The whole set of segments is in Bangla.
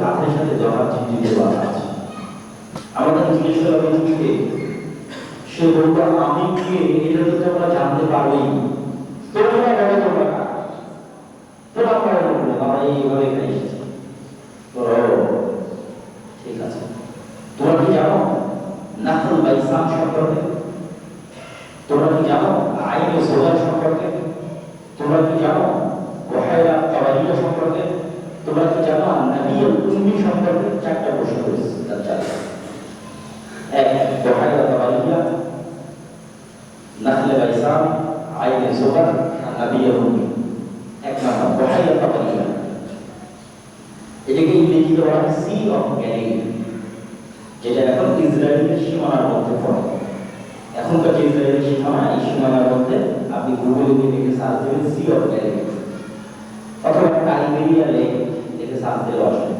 হাতের সাথে জড়ার চিঠি দেওয়া আছে। আমাদের জিজ্ঞেস করা ব্যক্তিকে সে বলতো আমি কে এটা তো তোমরা জানতে পারবেই, তোমরা বলো তোমরা তোমরা বলো আমরা এইভাবে খাইছি। ঠিক আছে, তোমরা কি জানো নাহল বাইসাম সম্পর্কে? তোমরা কি জানো আইনে সোলার সম্পর্কে? তোমরা কি জানো ওহাইরা তাওয়ারিয়া সম্পর্কে? তোমরা কি জানো নবীর উম্মি সম্পর্কে? চারটা প্রশ্ন করেছে দাজ্জাল। এক, ওহাইরা তাওয়ারিয়া, নাহলে বাইসাম, আইনে সোলার, নবীর উম্মি। এক নম্বর ওহাইরা তাওয়ারিয়া, এটাকে ইংরেজিতে বলা হয় সি অফ গ্যালিলি, যেটা এখন ইসরায়েলের সীমানার মধ্যে পড়ে। এখনকার যে ইসরায়েলের সীমানা, এই সীমানার মধ্যে আপনি গুগলে গিয়ে লিখে সার্চ দেবেন সি অফ গ্যালিলি অথবা টাইবেরিয়া লেক লিখে সার্চ দিলে আসবে।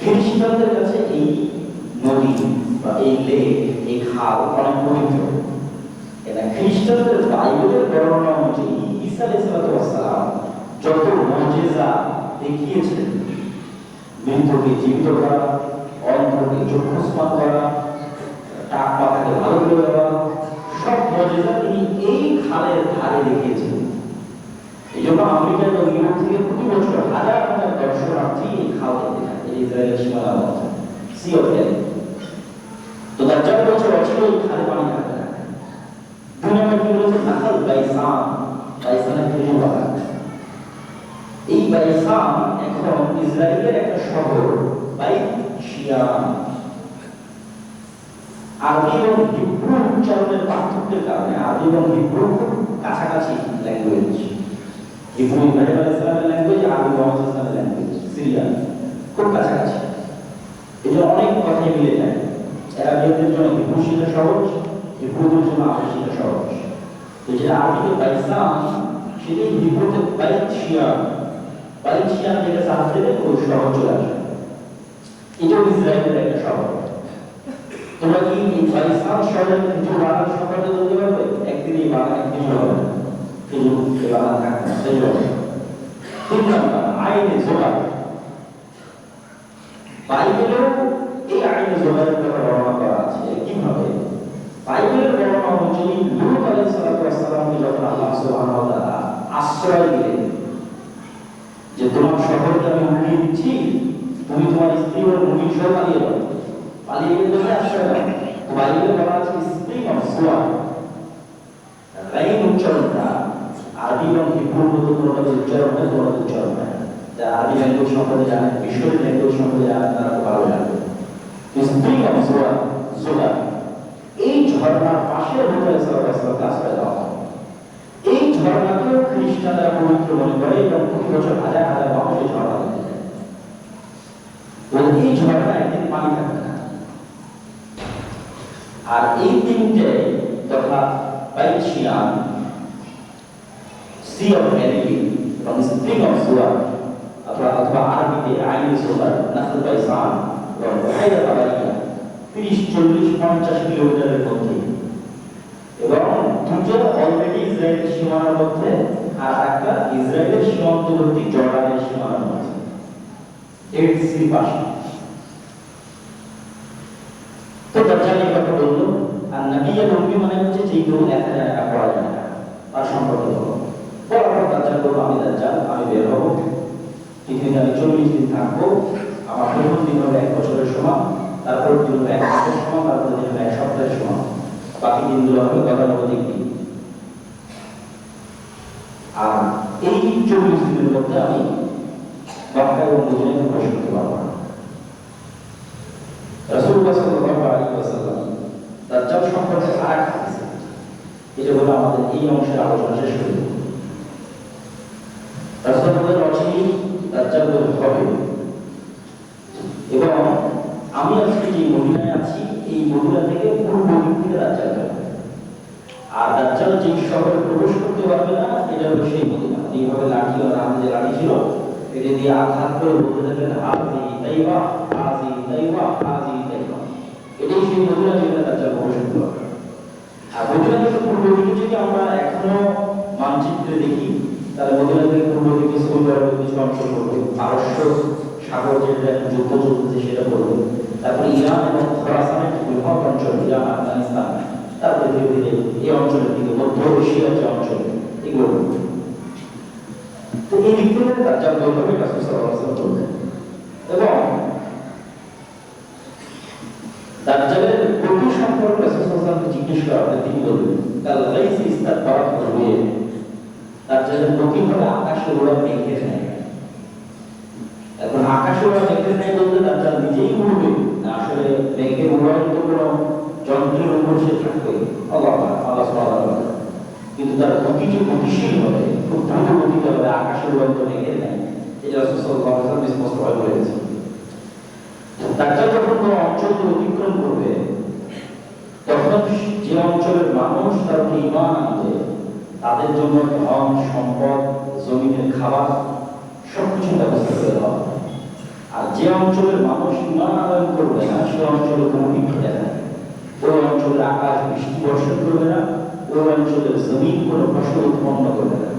খ্রিস্টানদের কাছে এই নদী বা এই লেক, এই খাল অনেক পবিত্র। এটা খ্রিস্টানদের বাইবেলের বর্ণনা অনুযায়ী ঈসা আলাইহিস সালাম যত মুজিজা দেখিয়েছেন, মৃতকে জীবিত করা, অন্ধকে চক্ষুষ্মান করা, টাক মাথাকে ভালো করে দেওয়া, সব মুজিজা তিনি এই খালের ধারে দেখিয়েছেন। এই জন্য আমেরিকা এবং ইউরোপ থেকে প্রতি বছর হাজার হাজার দর্শনার্থী এই খাল দেখতে থাকে, এই ইসরায়েলের সীমানার মধ্যে সি অফ গ্যালিলি। তো দাজ্জাল বছর অচিরে এই খালে পানি থাকবে না। দুই নম্বর কি বলেছে? নাহল বাইসাম, বাইসানের খেজুর বাগান। এই বাইসাম এখন ইসরায়েলের একটা শহর, বাইত শিয়াম। আরবি এবং হিব্রু উচ্চারণের পার্থক্যের কারণে আরবি এবং হিব্রু খুব কাছাকাছি ল্যাঙ্গুয়েজ। হিব্রু ইব্রাহিম আলাইহিস সালামের ল্যাঙ্গুয়েজ, আরবি মুহাম্মদ সাল্লাল্লাহু আলাইহি ল্যাঙ্গুয়েজ, সিরিয়ান, খুব কাছাকাছি। এই জন্য অনেক কথাই মিলে যায়। আরবিদের জন্য হিব্রু শিখা সহজ, হিব্রুদের জন্য আরবি শিখা সহজ। তো যেটা আরবিতে বাইসাম, সেটাই হিব্রুতে বাইত শিয়াম। বাইত শিয়াম যেটা সার্চ দেবে খুব সহজ চলে আসবে। এটাও ইসরায়েলের একটা শহর। তোমরা কি এই বাইসাম শহরের খেজুর বাগান সম্পর্কে বলতে পারবে? একদিন এই বাগানে খেজুর হবে, খেজুর বাগান থাকবে না, খেজুর হবে। তিন নম্বর আইনে জোগাড়। বাইবেলেও এই আইনে জোগাড়ের কথা বর্ণনা করা আছে। কিভাবে? বাইবেলের বর্ণনা অনুযায়ী লূত আলাইহিস সালামকে যখন আল্লাহ সুবহানাহু ওয়া তাআলা আশ্রয় দিলেন যে তোমার শহরকে আমি উড়িয়ে দিচ্ছি, তুমি তোমার স্ত্রী ও মুমিন সহ পালিয়ে যাও, পালিয়ে গেলে আশ্রয় দাও। বাইবেলে বলা আছে স্প্রিং অফ সোয়ার, রাইন উচ্চারণটা আরবি এবং হিব্রুর মতো কোনোটাতে উচ্চারণ হয়, কোনোটাতে উচ্চারণ হয়। যারা আরবি ল্যাঙ্গুয়েজ সম্পর্কে জানেন, মিশরীয় ল্যাঙ্গুয়েজ সম্পর্কে জানেন, তারা খুব ভালো জানবে। স্প্রিং অফ সোয়ার, সোয়ার, এই ঝর্ণার পাশে নবী সাল্লাল্লাহু আলাইহি আশ্রয় দেওয়া হয়। এই ঝর্ণাকেও খ্রিস্টানরা পবিত্র মনে করে এবং প্রতি বছর হাজার হাজার মানুষ এই ঝর্ণা দেখতে যায়। এই ঝর্ণা একদিন পানি থাকবে না। আর এই তিনটে তথা বাইত শিয়াম, সি অফ গ্যালিলি এবং স্প্রিং অফ সোয়ার অথবা আরবিতে আইনে সোলার, নাহল বাইসাম এবং ওহাইরা তাওয়ারিয়া 30, 40, 50 কিলোমিটারের মধ্যে, এবং দুটো অলরেডি ইসরায়েলের সীমানার মধ্যে আর একটা ইসরায়েলের সীমান্তবর্তী জর্ডানের সীমানার মধ্যে, ডেড সি পাশে। তো দাজ্জাল এই কথা বললো। আর নবীর উম্মি মানে হচ্ছে যেগুলো লেখা যায় না, পড়া যায় না, তার সম্পর্কে বলো। বলার পর দাজ্জাল বলবো আমি দাজ্জাল, আমি বের হবো, পৃথিবীতে আমি 40 দিন থাকবো। আমার প্রথম দিন হবে 1 বছরের সমান, তারপর দিন হবে 1 মাসের সমান, তারপর দিন হবে 1 সপ্তাহের সমান, বাকি দিনগুলো হবে গতানুগতিক দিন। আর এই 40 দিনের মধ্যে আমি মক্কা এবং মদিনায় প্রবেশ করতে পারবো না। রাসূলুল্লাহ সাল্লাল্লাহু আলাইহি ওয়াসাল্লাম দাজ্জাল সম্পর্কে আরেক হাদিস, এটা হলো আমাদের এই অংশের আলোচনা শেষ হয়ে যাবে। রাসূলুল্লাহ রচিত দাজ্জাল হবে, এবং আমি আজকে যে মদিনায় আছি এই মদিনা থেকে পূর্ব দিক থেকে দাজ্জাল হবে। আর দাজ্জাল যে শহরে প্রবেশ করতে পারবে না, এটা হলো সেই মদিনা যেভাবে লাঠি আর আমাদের যে লাঠি ছিল এটা দিয়ে আঘাত করে বলতে থাকলেন হাজি তাইবা, হাজি তাইবা, হাজি তাইবা। এটাই সেই মদিনা যেখানে দাজ্জাল প্রবেশ করতে পারবে। আর মদিনা থেকে পূর্ব দিকে যদি আমরা এখনো মানচিত্রে দেখি, তাহলে মদিনা থেকে পূর্ব দিকে সৌদি আরবের কিছু অংশ পড়বে, পারস্য সাগর যেটা যুদ্ধ চলতেছে সেটা বলবে, তারপরে ইরান এবং খোরাসানের যে বৃহৎ অঞ্চল, ইরান আফগানিস্তান, তারপরে ধীরে ধীরে এই অঞ্চলের দিকে মধ্য এশিয়ার যে অঞ্চল, এগুলো বলবে। তো এই দিক থেকে দাজ্জাল বলবে রাসূল সাল্লাল্লাহু আলাইহি ওয়াসাল্লাম বলবেন। এবং দাজ্জালের গতি সম্পর্কে রাসূল সাল্লাল্লাহু আলাইহি ওয়াসাল্লামকে জিজ্ঞেস করা হলে তিনি বলবেন কাল গাইসি ইস্তাদবারাত রুয়ে, দাজ্জালের গতি হলো আকাশে ওড়া মেঘের ন্যায়। এখন আকাশে ওড়া মেঘের ন্যায় বলতে দাজ্জাল নিজেই উড়বে না, আসলে মেঘের উড়ার তো কোনো যন্ত্রের উপর সে থাকবে, আল্লাহ সুবহানাহু ওয়া তাআলা, কিন্তু তার গতি যে গতিশীল হবে, খুব দ্রুত গতিতে হবে, আকাশে ওড়ার তো মেঘের ন্যায়, এটা রাসূল সাল্লাল্লাহু আলাইহি ওয়াসাল্লাম স্পষ্টভাবে বলে গেছেন। দাজ্জাল যখন কোনো অঞ্চল অতিক্রম করবে, তখন যে অঞ্চলের মানুষ তার ঈমান আনবে, তাদের জন্য ধন সম্পদ, জমিনের খাবার সবকিছু ব্যবস্থা করে দেওয়া হবে। আর যে অঞ্চলের মানুষ ঈমান আনয়ন করবে না, সে অঞ্চলে দুর্ভিক্ষ দেখা দেবে, ওই অঞ্চলের আকাশ বৃষ্টি বর্ষণ করবে না, ওই অঞ্চলের জমিন কোনো ফসল উৎপন্ন করবে না।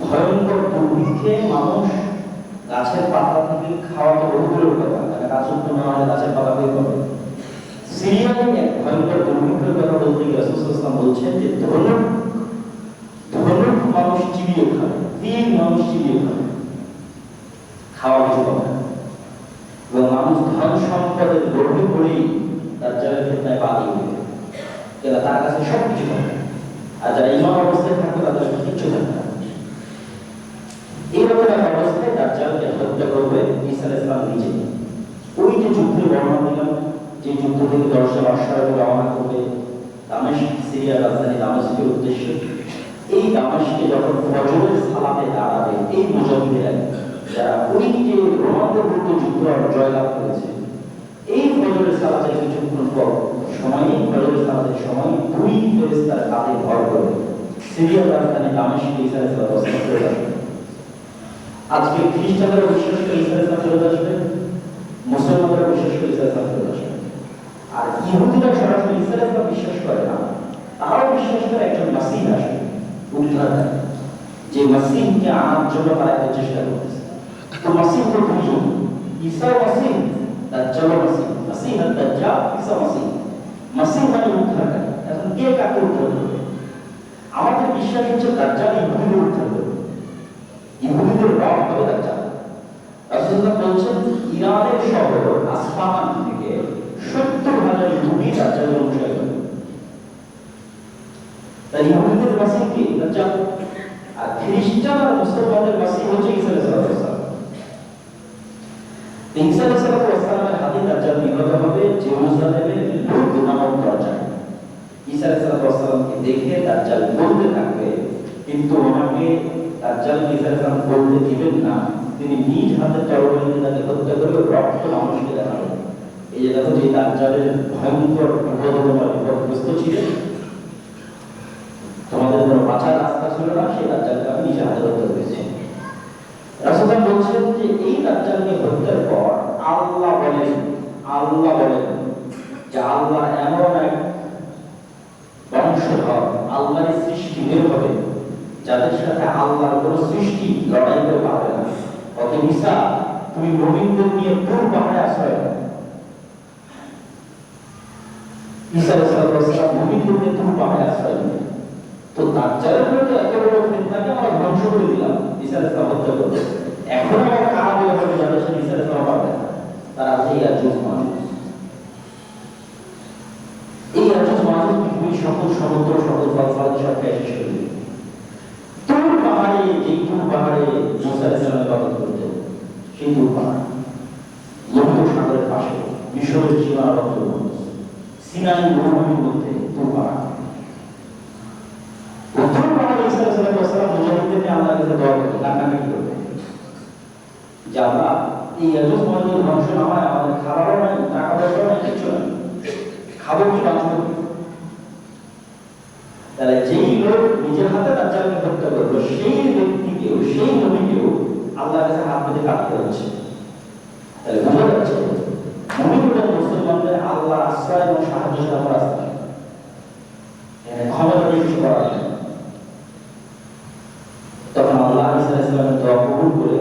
ভয়ঙ্কর দুর্ভিক্ষে মানুষ গাছের পাতা থেকে খাওয়া তো বহুদূরের কথা, গাছ উৎপন্ন হলে গাছের পাতা বের করবে। সিরিয়ায় এক ভয়ঙ্কর দুর্ভিক্ষের কথা বলতে গিয়ে রাসূল সাল্লাল্লাহু আলাইহি ওয়াসাল্লাম বলছেন যে ধনুক মানুষ চিবিয়ে খাবে, তীর মানুষ চিবিয়ে খাবে, খাওয়া কিছু পাবে না। এবং মানুষ ধন সম্পদের লোভে পড়েই দাজ্জালের ফিতনায় পা দিয়ে দিবে, কেন তার কাছে সব কিছু পাবে, আর যারা ঈমান অবস্থায় থাকবে তাদের কাছে কিচ্ছু থাকবে না। এইরকম এক অবস্থায় দাজ্জালকে হত্যা করবে ঈসা আলাইহিস সালাম নিজে। ওই যে যুদ্ধের বর্ণনা দিলাম, যে যুদ্ধ থেকে 10 অশ্বারোহী রওনা করবে দামেস্ক, সিরিয়ার রাজধানী দামেস্কের উদ্দেশ্যে, এই দামেস্কে যখন ফজরের সালাতে দাঁড়াবে এই মুজাহিদরা, যারা ওই যে রোমানদের বিরুদ্ধে যুদ্ধ জয়লাভ করেছে, এই ফজরের সালাতের কিছুক্ষণ পর সময়ই, ফজরের সালাতের সময় দুই ফেরেশতার কাঁধে ভর করে সিরিয়ার রাজধানী দামেস্কে ঈসা আলাইহিস সালাম চলে আসবে। আজকে খ্রিস্টানরা বিশ্বাস করে ঈসা আলাইহিস সালাম চলে আসবে, মুসলমানরা বিশ্বাস করে ঈসা আলাইহিস সালাম চলে আসবে। আর ইহুদিরা সরাসরি ঈসা আলাইহিস সালাম বিশ্বাস করে না, তারাও বিশ্বাস করে একজন মাসীহ আসবে, উদ্ধারকারী, যে মাসীহকে আনার জন্য তারা একটা চেষ্টা করতেছে। তো মাসীহ তো দুইজন, ঈসা মাসীহ, দাজ্জাল মাসীহ, মাসীহ আর দাজ্জাল, ঈসা মাসীহ। মাসীহ মানে উদ্ধারকারী। এখন কে কাকে উদ্ধার করবে? আমাদের বিশ্বাস হচ্ছে দাজ্জাল ইহুদিদের উদ্ধার করবে, ইহুদিদের রব হবে দাজ্জাল। রাসূলুল্লাহ বলছেন ইরানের শহর আসফাহান থেকে 70,000 ইহুদি দাজ্জালের অনুসারী হবে। তাই ইহুদিদের মাসীহ কি? দাজ্জাল। আর খ্রিস্টান আর মুসলমানদের মাসীহ হচ্ছে ঈসা আলাইহিস সালাম। ঈসা আলাইহিস সালামের হাতে দাজ্জাল নিহত হবে জেরুজালেমের লুদ নামক দরজায়। ঈসা আলাইহিস সালামকে দেখে দাজ্জাল বলতে থাকবে, কিন্তু ওনাকে দাজ্জাল ঈসা আলাইহিস সালাম বলতে দিবেন না, তিনি নিজ হাতে তরবারি দিয়ে তাকে হত্যা করে রক্ত মানুষকে দেখাবেন। এই যে দেখো, যে দাজ্জালের ভয়ঙ্কর বিপদগ্রস্ত ছিলেন, তোমাদের কোনো বাঁচার রাস্তা ছিল না, সেই দাজ্জালকে আমি নিজে হাতে হত্যা করেছি। রাসূলুল্লাহ বলছেন যে এই দাজ্জালকে হত্যার পর আল্লাহ বলেন যে আল্লাহ এমন এক বংশধর, আল্লাহর সৃষ্টি বের হবে যাদের সাথে আল্লাহর কোনো সৃষ্টি লড়াই করতে পারবে না। অতএব ঈসা, তুমি মুমিনদের নিয়ে তুর পাহাড়ে আশ্রয় নাও। ঈসা আলাইহিস সালাম মুমিনদের নিয়ে তুর পাহাড়ে আশ্রয় নেন। তো দাজ্জালের বিরুদ্ধে এত বড় ফিতনাকে আমরা ধ্বংস করে দিলাম, ঈসা আলাইহিস সালাম হত্যা করবে। এখন আমরা কারা বের হবে যাদের সাথে ঈসা আলাইহিস সালাম পারবে না? তারা হচ্ছে ইয়াজুজ মাজুজ। এই ইয়াজুজ মাজুজ পৃথিবীর সকল সমুদ্র, সকল ফলফলাদি সব খেয়ে শেষ করে দিবে। তুর পাহাড়ে, যেই তুর পাহাড়ে মুসা আলাইহিস সালাম ইবাদত করতেন, সেই তুর পাহাড় লোহিত সাগরের পাশে, মিশরের সীমানাবদ্ধ সিনাই মরুভূমির মধ্যে তুর পাহাড়। তুর পাহাড়ে ঈসা আলাইহিস সালাম মুজাহিদদেরকে আল্লাহর কাছে দোয়া করতে কান্নাকাটি করবে যে আমরা এই ইয়াজুজ মাজুজ ধ্বংস না হয়, আমাদের খাবারও নাই, টাকা পয়সাও নাই, কিছু নাই, খাবো কি বাঁচবো কি? তাহলে যেই লোক নিজের হাতে দাজ্জালকে হত্যা করবে, সেই ব্যক্তিকেও, সেই নবীকেও আল্লাহর কাছে হাত পেতে কাঁদতে হচ্ছে। তাহলে বোঝা যাচ্ছে মুমিন এবং মুসলমানদের আল্লাহর আশ্রয় এবং সাহায্য ছাড়া রাস্তা ক্ষমতা দিয়ে কিছু করা যায়। তখন আল্লাহ ঈসা আলাইহিস সালামের দোয়া কবুল করে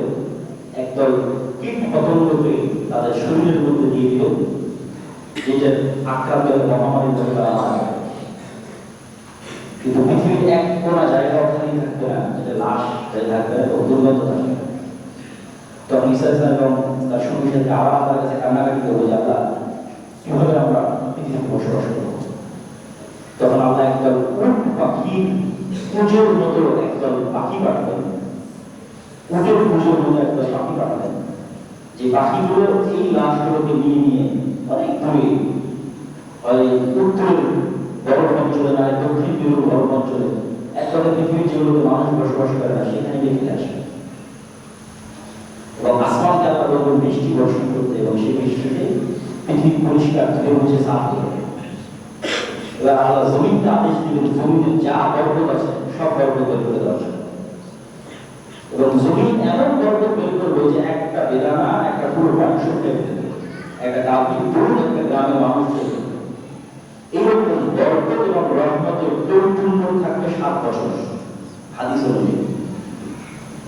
একদল কীট পতঙ্গ যেটা আক্রান্ত মহামারী ধরে তারা মারা যাবে। কিন্তু পৃথিবীর এক কোনা জায়গা খালি থাকবে না, যেটা লাশ থাকবে ও দুর্গন্ধ থাকবে। তখন ঈসা ইসলাম এবং তার সঙ্গী সাথে আবার তার কাছে কান্নাকাটি করবো যে আল্লাহ কিভাবে আমরা পৃথিবীতে বসবাস করবো। তখন আল্লাহ একদল উট পাখির কুঁজোর মতো একদল পাখি পাঠাবেন, উটের কুঁজোর মতো একদল পাখি পাঠাবেন, যে পাখিগুলো এই লাশগুলোকে নিয়ে নিয়ে অনেক দূরে ওই উত্তরের বরফ অঞ্চলে না দক্ষিণ মেরুর বরফ অঞ্চলে একদল পৃথিবীর যেগুলোতে মানুষ বসবাস করে না সেখানে রেখে আসবে এবং আসমানকে আল্লাহ বলবেন বৃষ্টি বর্ষণ করতে এবং সেই বৃষ্টিতে পৃথিবী পরিষ্কার ধুয়ে মুছে সাফ হয়ে যাবে। এবার আল্লাহ জমিনকে আদেশ দিলেন জমিনের যা বরকত আছে সব বরকত বের করে দেওয়ার জন্য। এবং জমিন এমন বরকত বের করবে যে একটা বেদানা একটা পুরো বংশ খেয়ে দেবে, একটা গাভীর দুধ একটা গ্রামের মানুষ খেয়ে দেবে। এইরকম বরকত এবং রহমতের পরিপূর্ণ থাকবে 7 বছর হাদিস অনুযায়ী।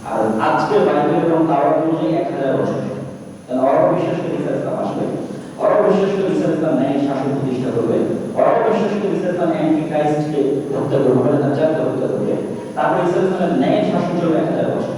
আর আজকে বাইবেল এবং তাওরাত অনুযায়ী 1000 বছর। কারণ ওরা বিশ্বাস করে ঈসা ইসলাম আসবে, ওরা বিশ্বাস করে ঈসা ইসলাম ন্যায় শাসন প্রতিষ্ঠা করবে, ওরা বিশ্বাস করে ঈসা ইসলাম অ্যান্টি ক্রাইস্টকে হত্যা করবে, দাজ্জালকে হত্যা করবে, তারপরে ঈসা ইসলামের ন্যায় শাসন চলবে 1000 বছর।